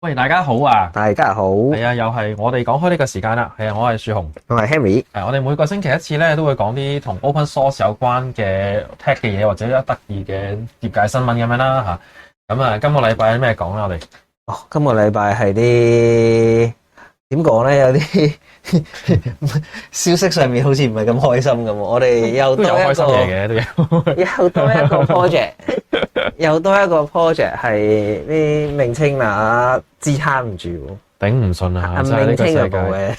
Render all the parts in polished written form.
喂，大家好啊！大家好，係啊，又係我哋講開呢個時間啦。係啊，我係樹雄。我係 Henry。我哋每個星期一次咧，都會講啲同 open source 有關嘅 tech 嘅嘢，或者一得意嘅業界新聞咁樣啦吓。咁啊，今個禮拜有咩講咧？我哋今個禮拜係啲點講咧？有啲消息上面好似唔係咁開心咁。我哋又都有開心嘢嘅，都有又多一個 project， 又多一個 project 係啲名稱嗱支撐唔住，頂唔順啊！真係呢個世界嘅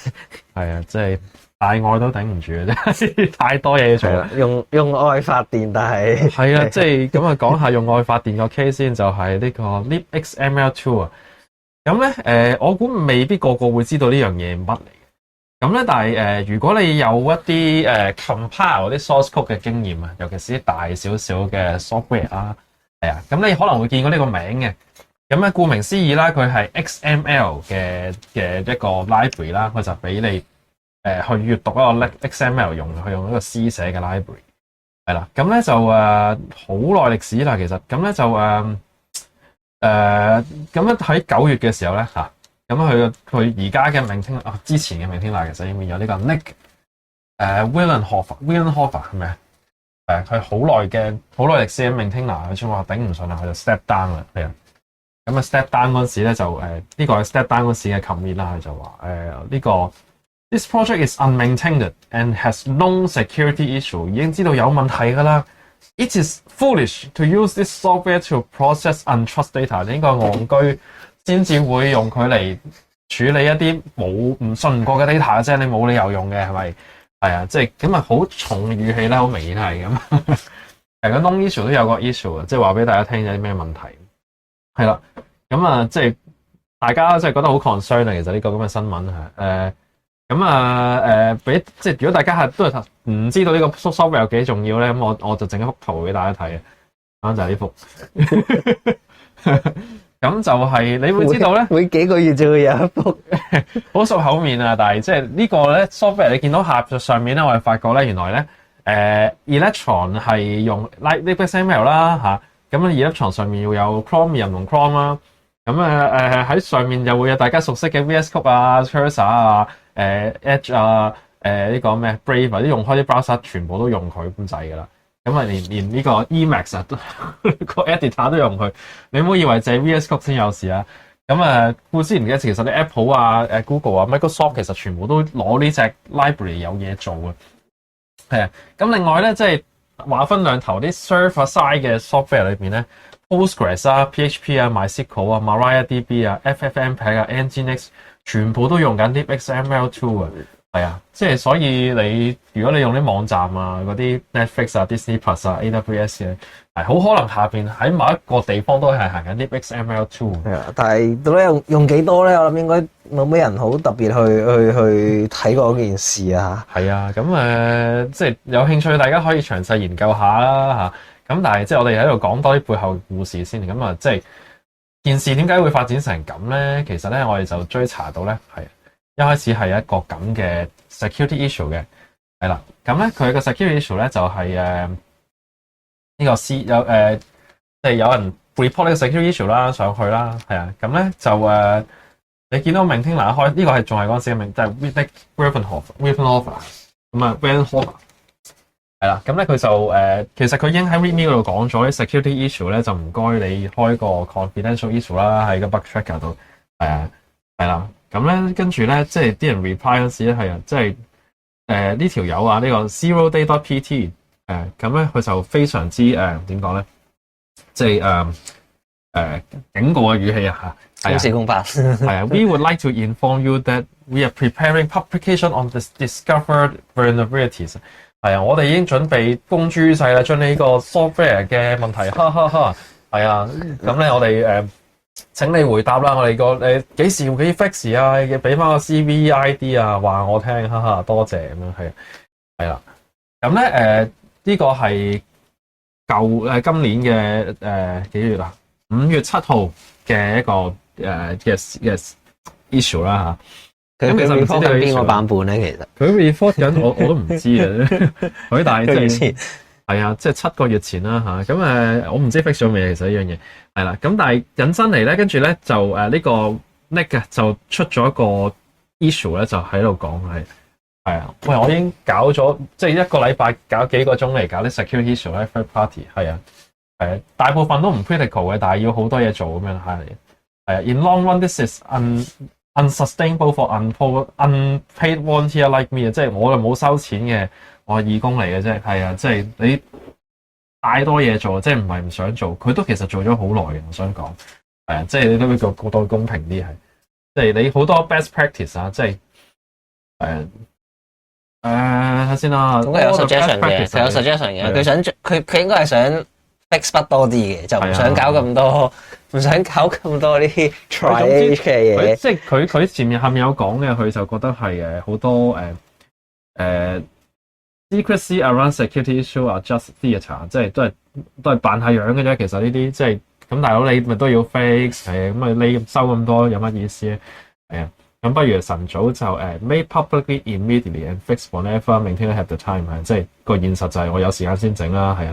係啊，即係大愛都頂唔住啊！真係太多嘢做啦。用愛發電，但係係啊，即係咁啊，講下用愛發電個 case 先，就係呢個 libxml2 啊。咁咧，我估未必個個會知道呢樣嘢乜嚟嘅。咁咧，但係如果你有一啲compile 啲 source code 嘅經驗啊，尤其是啲大少少嘅 software 啦，係啊，咁你可能會見過呢個名嘅。咁咧，顧名思義啦，佢係 XML 嘅一個 library 啦，佢就俾你去閱讀一個 XML 用一個詩寫嘅 library 係啦。咁咧就好耐歷史啦，其實咁咧就咁樣喺9月嘅時候咧嚇，咁佢而家嘅maintainer之前嘅maintainer其實已經有呢個 Nick Willenhofer 係咪啊？佢好耐歷史嘅maintainer，佢先話頂唔順啦，佢就 step down 啦，係啊。咁啊 step down 嗰陣時咧就呢個係 step down 嗰時嘅 commit 啦，佢就話呢個 This project is unmaintained and has known security issue， 已經知道有問題㗎啦。It is foolish to use this software to process untrusted data。呢個戇居先至會用佢嚟處理一啲唔信唔過嘅 data 啫，你冇理由用嘅係咪？係啊，即係咁啊，好重嘅語氣啦，好明顯係咁。個 known issue 都有個 issue 啊，即係話俾大家聽有啲咩問題。係啦，咁啊，即係大家即係覺得好 concern 啊，其實呢個咁嘅新聞係俾即係如果大家都係唔知道呢個 software 有幾重要咧，咁我就整一幅圖俾大家睇嘅，咁就係呢幅。咁就係你會知道咧，每幾個月就會有一幅，好熟口面啊！但係即係呢個咧 software， 你見到上面咧，我哋發覺咧，原來咧Electron 係用 libxml 啦嚇，咁 Electron 上面要有 Chromium 同 Chrome 啦，咁喺上面就會有大家熟悉嘅 VS Code 啊、Cursor 啊、Edge 啊、呢個咩 Brave 啲用開啲 browser 全部都用佢咁滯㗎啦。咁啊，連呢個 Emacs 啊，個 editor 都用佢。你唔好以為淨係 VS Code 先有事啊。咁故之然嘅，其實啲 Apple 啊、Google 啊、Microsoft 其實全部都攞呢隻 library 有嘢做啊。係啊。咁另外咧，即係話分兩頭啲 server side 嘅 software 裏邊咧 ，Postgres 啊、PHP 啊、MySQL 啊、MariaDB 啊、FFmpeg 啊、Nginx 全部都用緊啲 XML2 啊。係啊，即係所以如果你用啲網站啊，嗰啲 Netflix 啊、Disney Plus 啊、AWS 嘅，係好可能下邊喺某一個地方都係行緊啲 XML2。係啊，但係到底用幾多咧？我諗應該冇咩人好特別去睇過嗰件事啊。係啊，咁即係有興趣，大家可以詳細研究下啦嚇。咁但係即係我哋喺度講多啲背後故事先。咁啊，即係件事點解會發展成咁咧？其實咧，我哋就追查到咧係。一開始係一個咁嘅 security issue 嘅，係啦，咁咧佢個 security issue 咧就係呢個即係有人 report 呢個 security issue 啦上去啦，係啊，咁咧就你見到maintainer開呢個係仲係嗰陣時嘅名，就係 Willenhofer 咁啊 Willenhofer 係啦，咁咧佢就其實佢已經喺 README 嗰度講咗啲 security issue 咧，就唔該你開個 confidential issue 啦，喺個 bug tracker 度，係啦。咁咧，跟住咧，即係啲人 reply 嗰時咧，係啊，即係呢條友啊，呢個 zeroday.pt 咁咧，佢就非常之點講咧，即係警告嘅語氣啊嚇，公事公辦係啊。We would like to inform you that we are preparing publication on the discovered vulnerabilities。係啊，我哋已經準備公諸於世啦，將呢個 software 嘅問題，哈哈哈，係啊，咁咧我哋請你回答啦，我哋個幾時要幾 fix 啊？俾翻個 CV ID 啊，話我聽，哈哈，多謝咁樣，係啦。咁咧呢個係今年嘅幾月啊？5月7號嘅一個嘅 issue 啦嚇。咁其實 report 緊邊個版本咧？其實佢 report 緊我都唔知啊。佢但係即係係啊，即係7個月前啦嚇。咁我唔知 fix 咗未？其實呢樣嘢。係啦，咁但係引申嚟咧，跟住咧就呢個 Nick 啊就出咗一個 issue 咧，就喺度講係啊，喂，我已經搞咗即係一個禮拜搞幾個鐘嚟搞啲 security issue 咧 third party 係啊，大部分都唔 critical 嘅，但係要好多嘢做咁樣係啊。In long run this is unsustainable for unpaid volunteer like me 啊，即係我就冇收錢嘅，我係義工嚟嘅啫，係啊，即係你太多嘢做，即係唔係唔想做，佢都其實做咗好耐嘅，我想講係啊，即係你都會覺得公平啲係，即係你好多 best practice 啊，即係睇先啦。咁佢有 suggestion 嘅，佢有 suggestion 嘅，佢想佢應該係想 fix bug 多啲嘅，就唔想搞咁多，唔想搞咁多啲 try 嘅嘢。即係佢前面下面有講嘅，佢就覺得係好多secrecy around security issue are just theatre， 即係都係扮下樣嘅啫。其實呢啲即係咁，大佬你咪都要 fix 係咁啊，你收咁多有乜意思咧？係啊。咁不如晨早就made publicly immediately and fix whenever maintainer have the time 係，即係個現實就係我有時間先整啦，係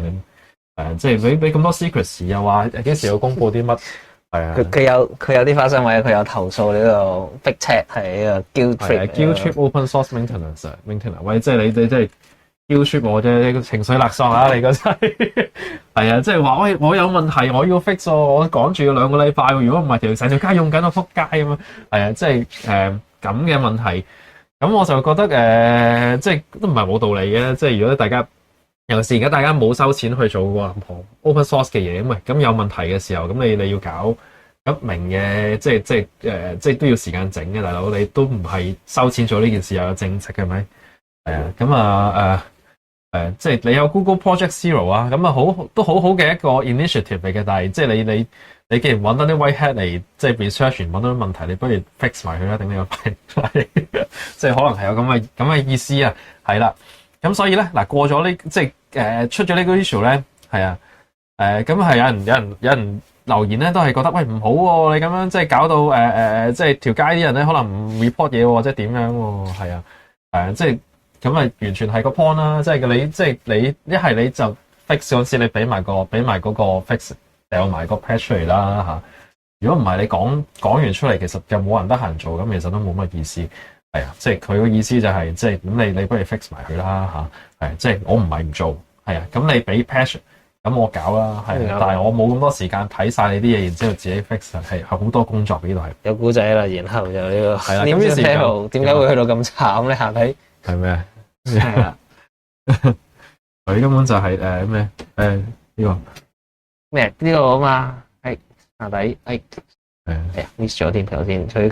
啊，即係你咁多 secrecy 又話幾時要公佈啲乜係啊？佢有啲花生位，佢有投訴呢個 Big Tech 係呢個 guilt trip open source maintenance， 喂，即係你即係 guilt trip 我啫，你情緒勒索啊你個真係係啊，即係話喂我有問題我要 fix 我趕住2個禮拜，如果唔係成條街用緊我撲街咁樣，係啊，即係咁嘅問題，咁我就覺得即係都唔係冇道理嘅，即係如果大家尤其是而家大家冇收錢去做任何 open source 嘅嘢，咁有問題嘅時候，咁你要搞一明嘅，即係都要時間整嘅，大佬你都唔係收錢做呢件事又有正職嘅咪？係啊，咁即係你有 Google Project Zero 啊，咁啊都好好嘅一個 initiative 嚟嘅，但係即係你既然揾到啲 white hat 嚟即係 research 揾到啲問題，你不如 fix 埋佢啦，頂你個肺，即係可能係有咁嘅意思啊，係啦，咁所以咧嗱過咗呢即係出咗呢個 issue 咧，係啊，咁係有人留言咧都係覺得喂唔好喎，你咁樣即係搞到即係條街啲人咧可能唔 report 嘢或者點樣喎，係啊，即係。咁啊，完全係個 point 啦，即係你一係你就 fix 嗰時，你俾埋嗰個 fix 掉埋個 patch 出嚟啦嚇。如果唔係你講完出嚟，其實又冇人得閒做，咁其實都冇乜意思。係啊，即係佢個意思就係即係咁你不如 fix 埋佢啦嚇。係即係我唔係唔做，係啊，咁你俾 patch，咁我搞啦，係，但係我冇咁多時間睇晒你啲嘢，然之後自己 fix 係好多工作呢度係。有故仔啦，然後就呢個係啦，咁於是點解會去到咁慘咧？下底？係咩？係啊，佢根本就係咩？呢個咩呢個啊嘛？係下底miss 咗添頭先。佢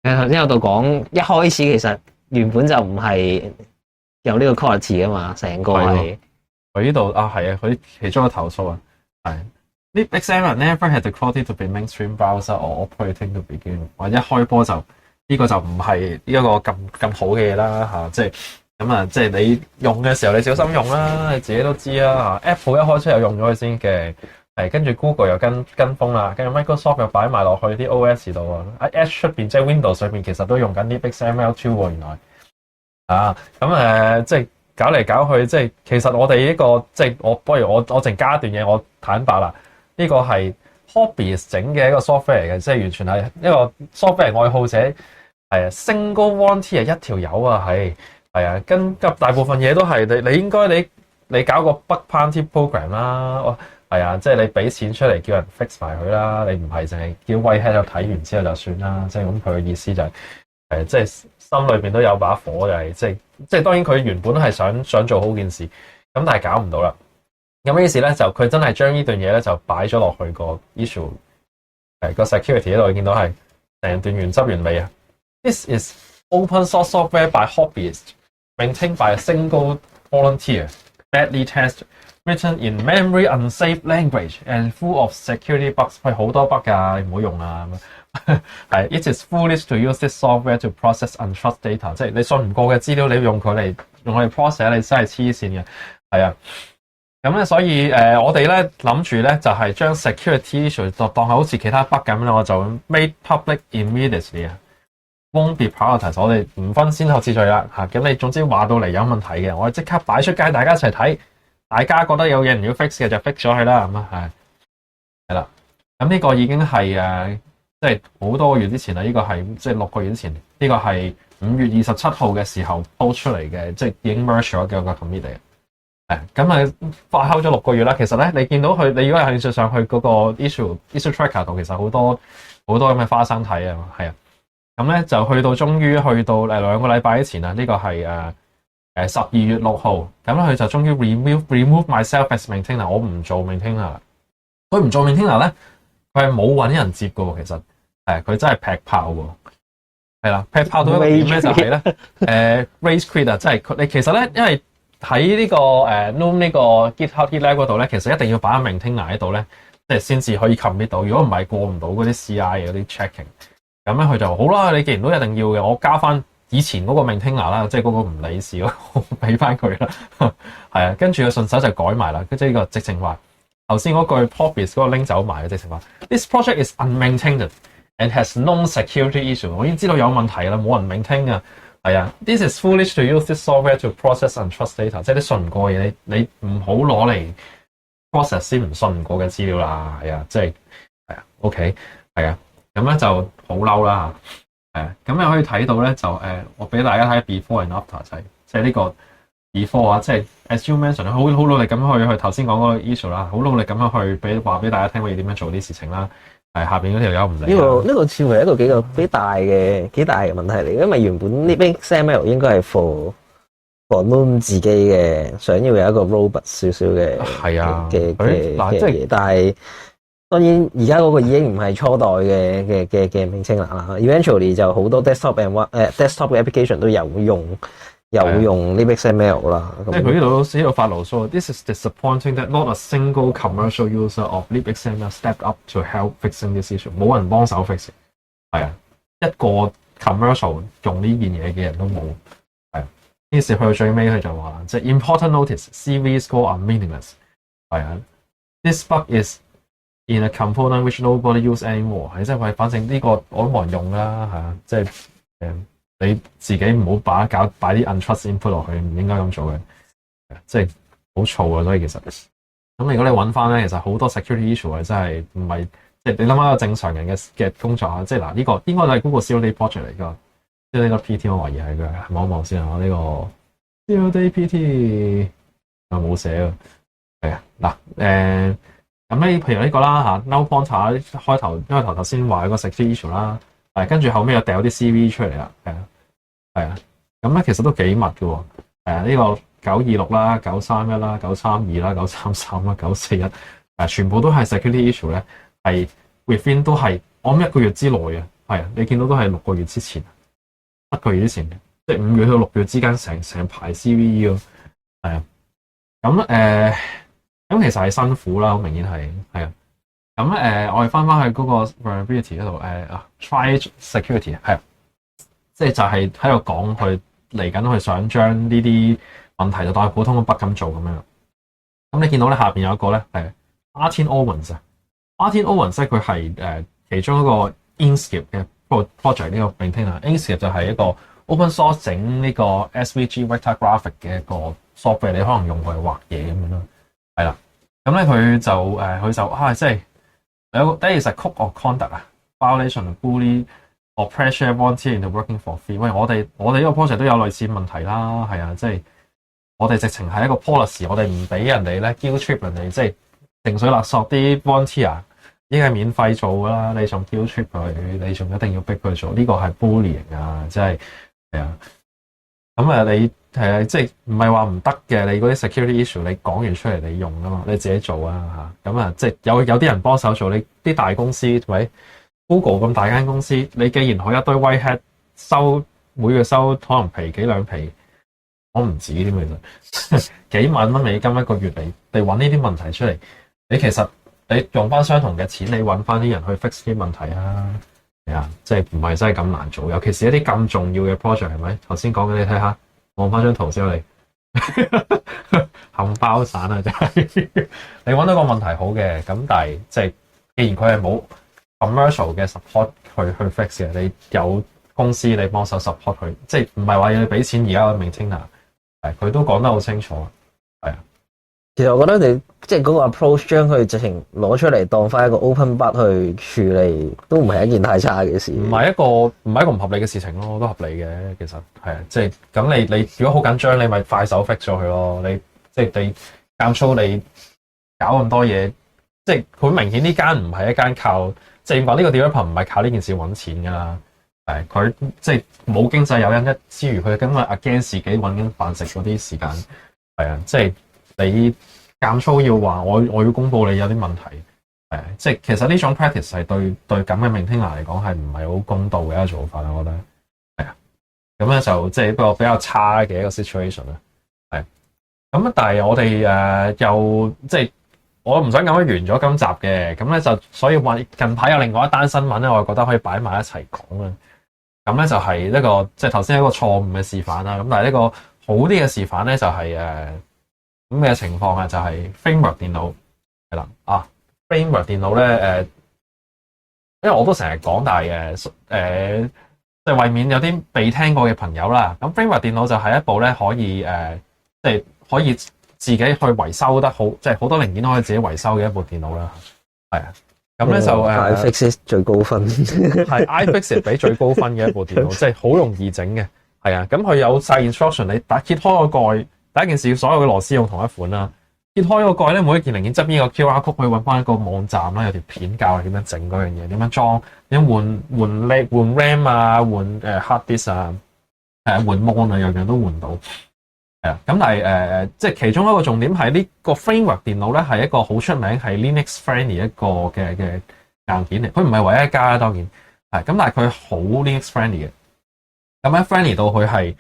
頭先有度講，一開始其實原本就唔係有呢個 quality 噶嘛，成個係佢呢度啊，係啊，佢其中一個投訴啊，係呢 XAML never had the quality to be mainstream browser or operating to begin。我一開波就呢個就唔係一個咁好嘅嘢啦嚇，即係。咁啊，即係你用嘅時候，你小心用啦，你自己都知啦。Apple 一開出又用咗佢先嘅，跟住 Google 又跟風啦，跟住 Microsoft 又擺埋落去啲 OS 度啊。Edge 出邊即係 Windows 上面其實都用緊啲 XML2 喎，原來咁即係搞嚟搞去，即係其實我哋呢個即係不如我淨加一段嘢，我坦白啦，呢個係 Hobbyist 整嘅一個 software 嚟嘅，即係完全係一個 software 愛好者係single warranty 係一條友啊，係。係啊，跟大部分嘢都係你應該你搞個 bug bounty program 啦，係啊，即係你俾錢出嚟叫人 fix 埋佢啦，你唔係淨係叫 white hat 睇完之後就算啦，即係咁佢嘅意思就係即係心裏邊都有把火，就係即係當然佢原本係想做好件事，咁但係搞唔到啦，咁於是咧就佢真係將呢段嘢咧就擺咗落去個 issue 個 security 嗰度，見到係成段原汁原味啊 ，This is open source software by hobbyists。Maintained by a single volunteer, badly tested, written in memory unsafe language, and full of security bugs。係好多 bug 㗎，你唔好用啊！係，It is foolish to use this software to process untrusted data。即係你信唔過嘅資料，你用佢嚟 process，你真係黐線嘅。係啊，咁咧所以我哋咧諗住咧就係將 security issue 當係好似其他 bug 咁咧，我就 made public immediately 啊。won't be prioritized， 我哋唔分先後次序啦嚇，咁你總之話到嚟有問題嘅，我哋即刻擺出街，大家一齊睇，大家覺得有嘢唔要 fix 嘅就 fix 咗佢啦，咁啊係啦，咁呢個已經係即係好多個月之前啦，呢個係即係6個月之前，呢個係5月27號嘅時候 post 出嚟嘅，即係已經 merge 咗嘅個 commit 嚟嘅。咁啊發酵咗6個月啦。其實咧，你見到佢，你如果有興趣上去嗰個 issue tracker 度，其實好多咁嘅花生睇啊，係啊。咁咧就終於去到2個禮拜之前啦，呢個係12月6號，咁佢就終於 remove myself as maintainer， 我唔做 maintainer 啦。佢唔做 maintainer 咧，佢係冇揾人接嘅喎。其實佢真係劈炮喎，係啦，劈炮到一個點咧就係咧，race quit 啊，即係你其實咧，因為喺呢個Loom 呢個 GitHub GitLab 嗰度咧，其實一定要擺個 maintainer喺度咧，即係先至可以 commit 到。如果唔係過唔到嗰啲 CI 嗰啲 checking，咁咧佢就好啦。你既然都一定要嘅，我加翻以前嗰個 maintainer 啦，即係嗰個唔理事嗰個俾翻佢啦。係啊，跟住佢順手就改埋啦。即係呢個直情話頭先嗰句 Poppies 嗰個 link 走埋嘅，直情話 This project is unmaintained and has known security issue。我已經知道有問題啦，冇人 maintain 啊。係啊 ，This is foolish to use this software to process untrust data。即係啲信唔過嘢，你唔好攞嚟 process 先唔信唔過嘅資料啦。係啊，即係係啊 ，OK， 係啊，咁咧就好嬲啦。咁你可以睇到咧，就我俾大家睇 before and after 即係呢個 before 啊，即係 as you mentioned， 好努力咁去頭先講嗰個 issue 啦，好努力咁樣去話俾大家聽我要點樣做啲事情啦。下邊嗰條友唔理。呢個似乎係一個幾大嘅問題嚟，因為原本呢邊 XML 應該係 for Loom 自己嘅，想要有一個 robust 少少嘅嘅嘢，但係當然而家嗰個已經唔係初代嘅名稱啦。Eventually 就好多 desktop 嘅 application 都有用 libxml 啦。即係佢呢度發牢騷 ，This is disappointing that not a single commercial user of libxml stepped up to help fixing this issue。冇人幫手 fix， 係啊，一個 commercial 用呢件嘢嘅人都冇，係啊。於是去到最尾佢就話啦，即係 important notice，CV score are meaningless。係啊 ，this bug is in a component which nobody use anymore。係即係話，反正呢個我都冇人用啦，係啊，即係你自己唔好擺啲 untrust input 落去，唔應該咁做嘅，即係好燥啊！所以其實咁，如果你揾翻咧，其實好多 security issue 係真係唔係，即係你諗下個正常人嘅工作啊，即係嗱呢個應該係 Google Zero Day Project 嚟㗎，即係呢個 PT 我懷疑係佢，望一望先啊，呢個 Zero Day PT 啊冇寫啊，係啊嗱咁咧，譬如呢個啦嚇 ，Null Pointer 開頭頭先話有個 security issue 啦。跟住後尾又掉啲 CV 出嚟啦，係啊，咁咧其實都幾密嘅喎，呢個926啦、931啦、932啦、933啦、941，全部都係 security issue 咧，係 within 都係我諗1個月之內嘅，係啊，你見到都係6個月之前、7個月之前，即係5月到6月之間成排 CV 咯，係啊，咁其實係辛苦啦，好明顯係啊。咁我哋翻去嗰個 vulnerability 嗰度try security 係，即係就係喺度講佢嚟緊，佢想將呢啲問題就當係普通嘅 bug 咁做咁樣。咁你見到咧下邊有一個咧係 Martin Owens 啊 ，Martin Owens 咧佢係其中一個 Inkscape 嘅 project 呢個 maintainer。Inkscape 就係一個 open source 整呢個 SVG vector graphic 嘅一個 software，你可能用佢畫嘢咁樣咯，係啦。咁咧佢就即係。有個 there is a code of conduct violation of bully or pressure volunteer into working for free。喂，我哋呢個 project 都有類似問題啦，係啊，即係我哋直情係一個 policy，我哋唔俾人哋咧 guilt trip 人哋，即係情緒勒索啲 volunteer，應該係免費做噶啦，你仲 guilt trip 佢，你仲一定要逼佢做，呢個係 bullying 啊，即係係啊。咁你係啊，即係唔係話唔得嘅？你嗰啲 security issue 你講完出嚟你用啊嘛，你自己做啊嚇。咁即係有啲人幫手做，你啲大公司喂 Google 咁大間公司，你既然可以一堆 white hat 收每月收可能皮幾兩皮，我唔止添其實幾萬蚊美金一個月嚟揾呢啲問題出嚟，你其實你用翻相同嘅錢，你揾翻啲人去 fix 啲問題啊。係啊，即係唔係真係咁難做，尤其是一啲咁重要嘅 project 係咪？頭先講嘅你睇下，望翻張圖先你冚包散啊！真係你揾到個問題好嘅，咁但係即係既然佢係冇 commercial 嘅 support 去 fix 嘅，你有公司你幫手 support 佢，即係唔係話要你俾錢而家嘅 maintainer，佢都講得好清楚，係啊。其實我覺得你即係嗰個 approach 將佢直情攞出嚟當翻一個 open bug 去處理，都唔係一件太差嘅事。唔係一個唔合理嘅事情咯，都合理嘅。其實係啊，即係咁你如果好緊張，你咪快手 fix 咗佢咯。你即係你監粗你搞咁多嘢，即係好明顯呢間唔係一間靠即係點講呢個 developer 唔係靠呢件事揾錢㗎啦。係佢即係冇經濟誘因一之餘，佢根本 against 自己揾緊飯食嗰啲時間係啊，即係。你監粗要話我要公佈你有啲問題，即係其實呢種 practice 係對咁嘅 maintainer 嚟講係唔係好公道嘅一個做法，我覺得係啊，咁咧就即係一個比較差嘅一個 situation 啦，係咁但係我哋又即係我唔想咁樣完咗今集嘅，咁咧就所以話近排有另外一單新聞咧，我覺得可以擺埋一齊講啦。咁咧就係一個即係頭先一個錯誤嘅示範啦，咁但係呢個好啲嘅示範咧就係咁嘅情況啊，就係 framework 電腦係啦framework 電腦咧因為我都成日講，但係即係為免有啲未聽過嘅朋友啦，咁 framework 電腦就係一部咧可以即係可以自己去維修得好，即係好多零件都可以自己維修嘅一部電腦啦，係啊，咁咧就iFixit 最高分係 iFixit 俾最高分嘅一部電腦，即係好容易整嘅，係啊，咁佢有晒 instruction， 你揭開個蓋。第一件事，所有嘅螺絲用同一款啦。揭開個蓋咧，每一件零件側邊有個 QR code 可以揾翻一個網站啦，有條片教你點樣整嗰樣嘢，點樣裝，點樣換 RAM 啊，換hard disk 啊，換 mon 啊，樣樣都換到。係啊，咁但係即係其中一個重點係呢個 framework 電腦咧，係一個好出名係 Linux friendly 一個嘅硬件嚟。佢唔係唯一一家啦，當然係咁，但係佢好 Linux friendly 嘅。咁咧 friendly 到佢係。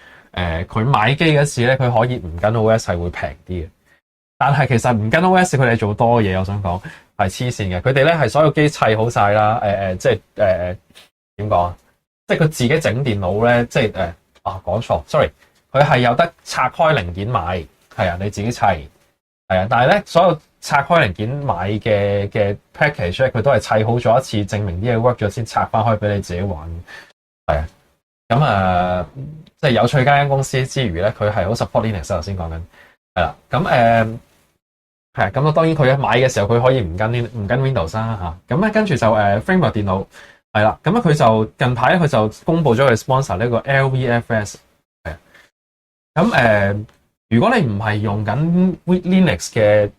佢買機嗰時咧，佢可以唔跟 OS 係會平啲嘅，但係其實唔跟 OS 佢哋做多嘢，我想講係黐線嘅。佢哋咧係所有機砌好晒啦，即係點講啊？即係佢自己整電腦咧，即係講錯 ，sorry， 佢係有得拆開零件買，係啊，你自己砌，係啊，但係咧所有拆開零件買嘅 package 咧，佢都係砌好咗一次，證明啲嘢 work 咗先拆翻開俾你自己玩，係啊，咁即係有趣間公司之餘咧，佢係好 support Linux， 頭先講緊係啦。咁係咁當然佢一買嘅時候，佢可以唔跟 Windows 啦嚇。咁咧跟住就framework 電腦係啦。咁咧佢就近排咧佢就公布咗佢 sponsor 呢個 LVFS 係啊。咁如果你唔係用緊 Linux 嘅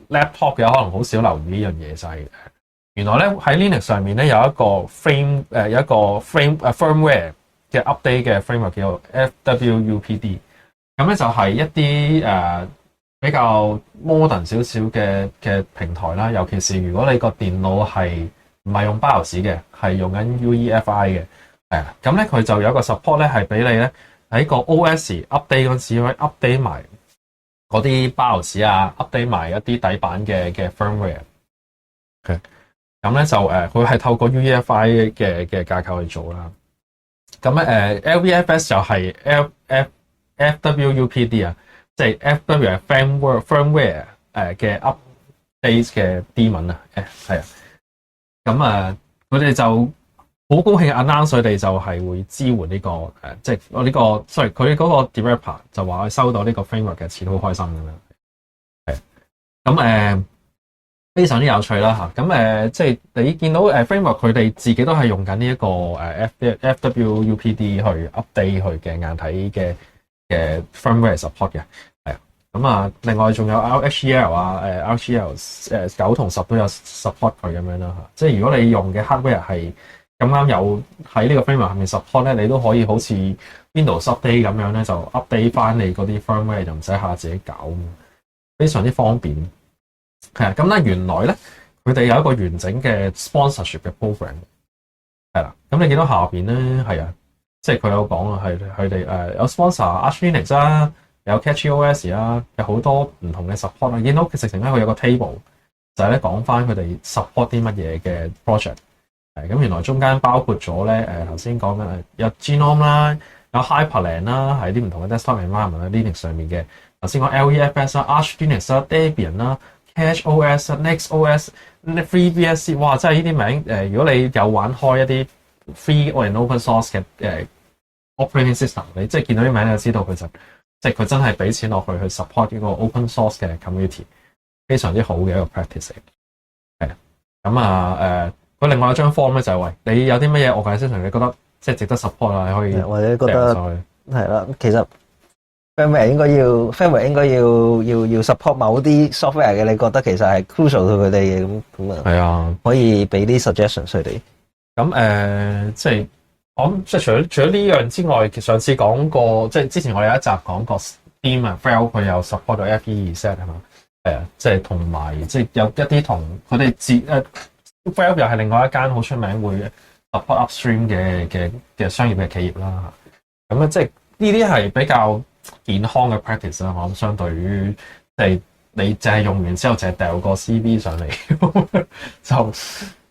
laptop 嘅，可能好少留意呢樣嘢，就係原來咧喺 Linux 上面咧有一個 firmware。嘅 update 嘅 framework 叫做 FWUPD， 咁咧就係一啲比較 modern 少少嘅平台啦，尤其是如果你個電腦係唔係用 BIOS 嘅，係用緊 UEFI 嘅，咁咧佢就有一個 support 咧係俾你咧喺個 OS update 嗰陣時可以 update 埋嗰啲 BIOS 啊 ，update 埋一啲底版嘅 firmware。咁咧就佢係透過 UEFI 嘅架構去做啦。咁咧LVFS 就係 FWUPD 啊，即係 FW 係 firmware 嘅 update 嘅 D 文啊，係啊，咁佢哋就好高興 announce 佢哋就係會支援呢個即係我呢個 sorry 佢嗰個 developer 就話收到呢個 framework 嘅錢好開心咁樣，係咁非常之有趣啦嚇，咁即係你見到framework 佢哋自己都係用緊呢一個FWUPD 去 update 佢嘅硬體嘅 firmware support 嘅，係啊，咁另外仲有 RHEL 啊RHEL 9同10都有 support 佢咁樣啦嚇，即係如果你用嘅 hardware 係咁啱有喺呢個 framework 下面 support 咧，你都可以好似 Windows update 咁樣咧，就 update 翻你嗰啲 firmware 就唔使下自己搞，非常之方便。係啊，咁咧原來咧佢哋有一個完整嘅 sponsorship 嘅 program， 係啦，咁你見到下邊咧係啊，即係佢有講啊，係佢哋有 sponsor Arch Linux 啦，有 CatchyOS 啦，有好多唔同嘅 support 啊，見到直情咧佢有個 table 就係咧講翻佢哋 support 啲乜嘢嘅 project， 咁原來中間包括咗咧頭先講嘅有 Genome 啦，有 Hyperland 啦，係啲唔同嘅 desktop environment 喺 Linux 上面嘅，頭先講 LVFS 啦、Arch Linux 啦、Debian 啦。CatchOS、NixOS、FreeBSD， 哇！真係呢啲名如果你有玩開一啲 free and open source 嘅operating system， 你即係見到啲名你就知道佢即係佢真係俾錢落去 support 呢個 open source 嘅 community。非常之好嘅一個 practice 嚟。係咁啊佢另外一張 form 咧就係喂你有啲乜嘢 organisation你覺得即係值得 support 啊，你可以或者覺得上去係啦，其實 firmware 應該要 support 某啲 software 嘅，你覺得其實係 crucial 對佢哋嘅咁啊，係啊，可以俾啲 suggestions 佢哋。咁即係我諗即係除咗呢樣之外，上次講過即係之前我哋有一集講過 Steam 啊 Valve 佢有 support 咗 FE2Z 係嘛？即係同埋即係有一啲同佢哋Valve 又係另外一間好出名會 support upstream 嘅商業嘅企業啦。咁咧即係呢啲係比較健康嘅 practice 啦。我諗相對於即係你淨係用完之後淨係掉個 CV 上嚟就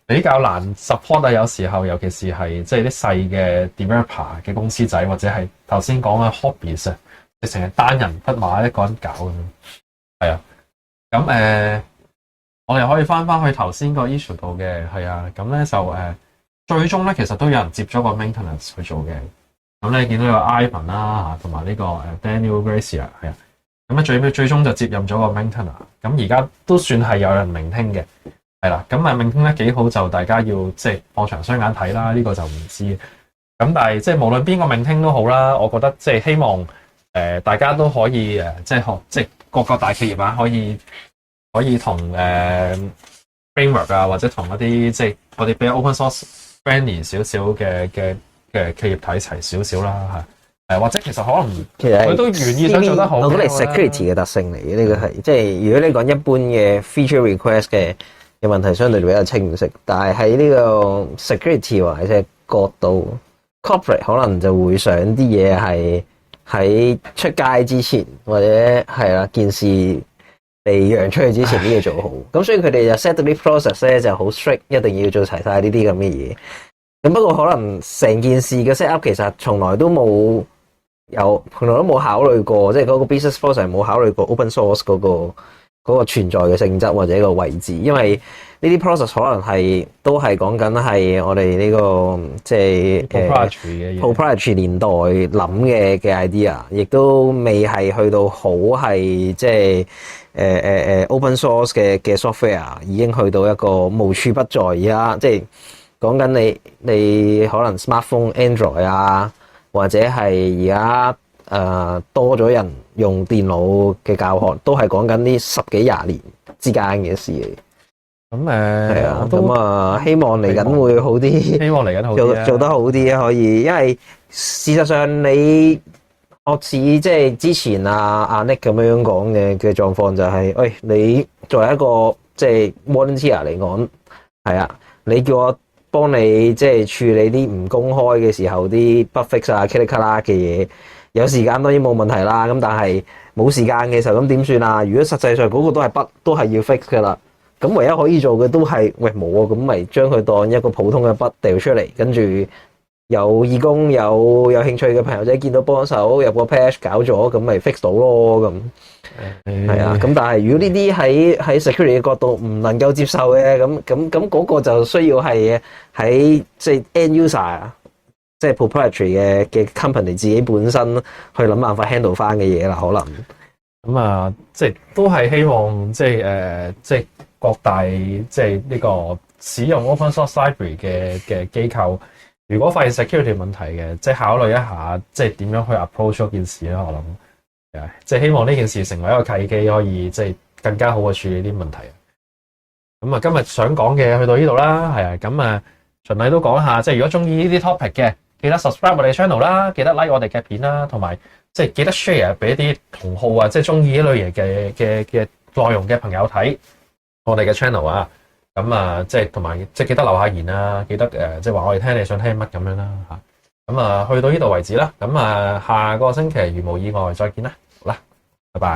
比較難 support 啊。有時候尤其是係即係啲細嘅 developer 嘅公司仔，或者係頭先講嘅 hobbies 啊，直情係單人匹馬一個人搞咁樣。係啊，咁我哋可以翻去頭先個 issue 度嘅，係啊，咁咧就最終咧其實都有人接咗個 maintenance 去做嘅。咁你見到有 Ivan 啦，同埋呢個Daniel Gracia 係啊，咁咧最終就接任咗個 maintenance。咁而家都算係有人聆聽嘅，係啦。咁聆聽得幾好，就大家要即係放長雙眼睇啦。呢個就唔知。咁但係即係無論邊個聆聽都好啦，我覺得即係希望大家都可以即係學即係各個大企業啊，可以同framework 啊，或者同一啲即係我哋比較 open source friendly 少少嘅企業睇齊少少啦嚇，或者其實可能其實佢都願意想做得好。我覺得係 security 嘅特性嚟嘅，呢個係即係如果你講一般嘅 feature request 嘅問題，相對比較清晰，但係喺呢個 security 或者角度 corporate 可能就會想啲嘢係喺出街之前或者係啦件事被揚出去之前啲嘢做好，咁所以佢哋就 set 到啲 process 咧就好 strict，一定要做齊晒呢啲咁嘅嘢。咁不過可能成件事嘅 set up 其實從來都冇考慮過，即係嗰個 business process 冇考慮過 open source 嗰個存在嘅性質或者個位置，因為呢啲 process 可能都係講緊係我哋呢個即係proprietary 年代諗嘅 idea， 亦都未係去到好係即係open source 嘅 software 已經去到一個無處不在而家，即係講緊你可能 smartphone Android 啊，或者係而家多咗人用電腦嘅教學，都係講緊呢10幾20年之間嘅事嚟。咁係啊，咁希望嚟緊會好啲，希望嚟緊好啲做得好啲啊，可以，因為事實上你學似即係之前阿 Nick 咁樣講嘅狀況就係，喂，你作為一個即係 volunteer 嚟講，係啊，你叫我幫你即係處理啲唔公開嘅時候啲 bug fix 啊、噼里卡啦嘅嘢，有時間當然冇問題啦。咁但係冇時間嘅時候，咁點算啊？如果實際上嗰個都係 bug，都係要 fix 噶啦。咁唯一可以做嘅都係，喂，冇啊，咁咪將佢當一個普通嘅 bug 掉出嚟，跟住有義工有興趣嘅朋友仔見到幫手入個 patch 搞咗，咁咪 fix 到咯咁。係啊，咁但係如果呢啲喺 security 嘅角度唔能夠接受嘅，咁嗰個就需要係喺即係 end user，即係 proprietary 嘅 company 自己本身去諗辦法 handle 翻嘅嘢啦，可能。咁即係都係希望即係各大即係呢個使用 open source library 嘅機構，如果發現 security 問題嘅，即係考慮一下，即係點樣去 approach 嗰件事啦。我諗，即係希望呢件事成為一個契機，可以即係更加好嘅處理啲問題。咁今日想講嘅去到呢度啦，係啊，咁循例都講下，即係如果中意呢啲 topic 嘅，記得 subscribe 我哋 channel 啦，記得 like 我哋嘅片啦，同埋即係記得 share 俾啲同好啊，即係中意呢類型嘅內容嘅朋友睇我哋嘅 channel 啊。咁即係同埋即係記得留下言啊，記得即係話我哋聽你想聽乜咁樣啦嚇。咁去到呢度為止啦。咁下個星期如無意外再見啦。好啦，拜拜。